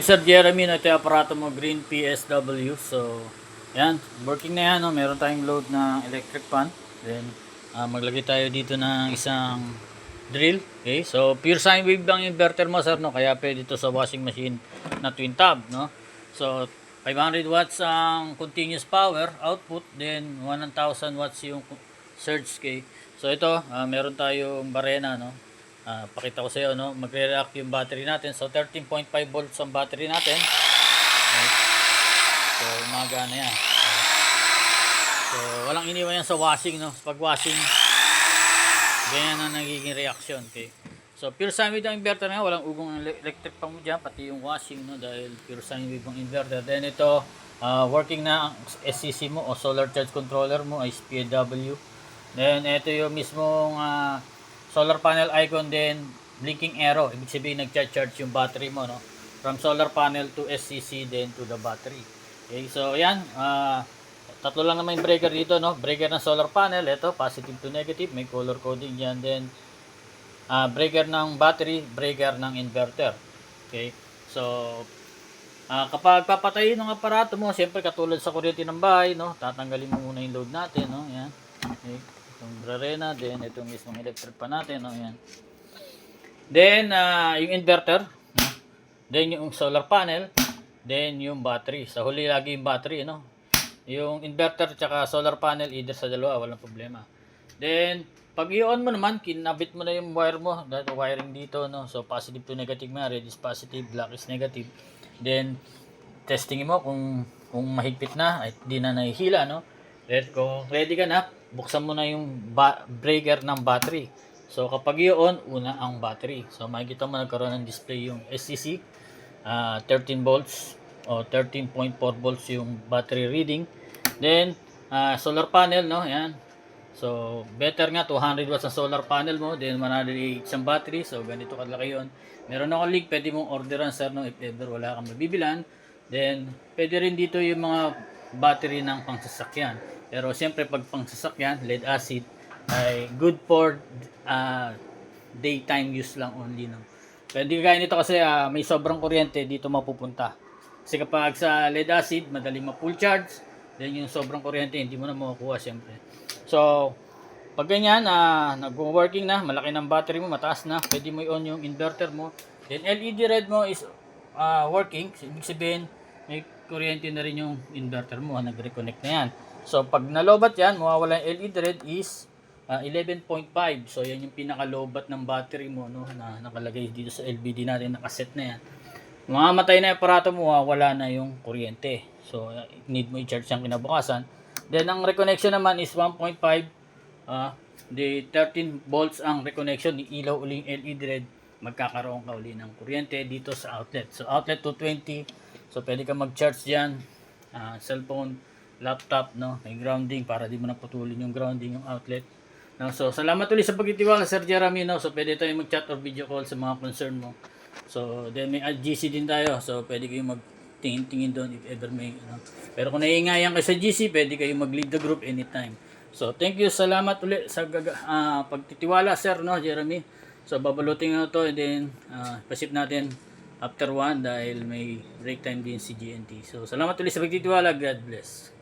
Sir Jeremy, ito yung aparato mo, Green PSW. So, yan, working na yan. No? Meron tayong load na electric fan. Then, maglagay tayo dito ng isang drill. Okay, so pure sine wave lang inverter mo, sir. No? Kaya pwede dito sa washing machine na twin tab. No? So, 500 watts ang continuous power output. Then, 1,000 watts yung surge. Okay? So, ito, meron tayong barena. No? Pakita ko sa iyo, no? Magre-react yung battery natin. So 13.5 volts ang battery natin. Okay. So umaga na yan. So walang iniwan yan sa washing, no? Pag washing, ganyan ang nagiging reaction. Okay. So pure sine wave ang inverter nga, walang ugong electric pang mo dyan, pati yung washing, no? Dahil pure sine wave ang inverter. Then ito, working na ang SCC mo o solar charge controller mo, SPW. Then ito yung mismong solar panel icon, din blinking arrow, ibig sabihin nag-charge yung battery mo, no? From solar panel to SCC, then to the battery. Okay, so yan, tatlo lang naman yung breaker dito, no? Breaker ng solar panel, ito positive to negative, may color coding yan. Then breaker ng battery, breaker ng inverter. Okay, so kapag papatayin ng aparato mo, siyempre katulad sa kuryente ng bahay, no? Tatanggalin mo muna yung load natin, no? Yan. Okay. Itong brarena, then itong mismong electric pa natin, no? Yan. Then yung inverter, no? Then yung solar panel, then yung battery. Sa huli lagi yung battery, no? Yung inverter tsaka solar panel, either sa dalawa, walang problema. Then pag i-on mo naman, kinabit mo na yung wire mo, dahil wiring dito, no? So positive to negative nga, red is positive, black is negative. Then testing mo kung mahigpit na, ay hindi na nahihila, no? Then kung ready ka na, buksan mo na yung breaker ng battery. So kapag i-on, una ang battery. So makikita mo nagkaroon ng display yung SCC, 13 volts o 13.4 volts yung battery reading. Then solar panel, no? Yan. So better nga 200 watts ang solar panel mo, then 108 ang battery. So ganito kalaki yun. Meron ako link, pwede mong orderan, sir, no? If ever wala kang mabibilan. Then pwede rin dito yung mga battery ng pangsasakyan. Pero siyempre pag pangsasakyan, lead acid ay good for daytime use lang only, no. Pwede kaya nito kasi may sobrang kuryente dito mapupunta. Kasi kapag sa lead acid, madali ma-full charge, then yung sobrang kuryente hindi mo na makukuha siyempre. So pag ganyan, nag-working na, malaki ng battery mo, mataas na, pwede mo i-on yung inverter mo. Then LED red mo is working, ibig sabihin may kuryente na rin yung inverter mo, nag-reconnect na yan. So pag nalobat yan, mawawala yung LED red is 11.5. So yan yung pinaka-lobat ng battery mo, no, na nakalagay dito sa LBD natin, nakaset na yan. Mamamatay na yung aparato mo, wala na yung kuryente. So need mo i-charge yung kinabukasan. Then ang reconnection naman is 1.5. The 13 volts ang reconnection, ilaw uling LED red, magkakaroon ka uli ng kuryente dito sa outlet. So outlet 220. So pwede ka mag-charge diyan, cellphone, laptop, no, may grounding para di mo naputulin yung grounding yung outlet. No, so salamat ulit sa pagtitiwala, Sir Jeremy, no. So pwede tayong mag-chat or video call sa mga concern mo. So then may GC din tayo. So pwede kayong magtingin-tingin doon if ever may, ano. Pero kung naiingayan kayo sa GC, pwede kayong mag-lead the group anytime. So thank you, salamat ulit sa pagtitiwala, Sir, no, Jeremy. So babalutin na to, and then pasip natin after 1 dahil may break time din si GNT. So salamat ulit sa pagtitiwala. God bless.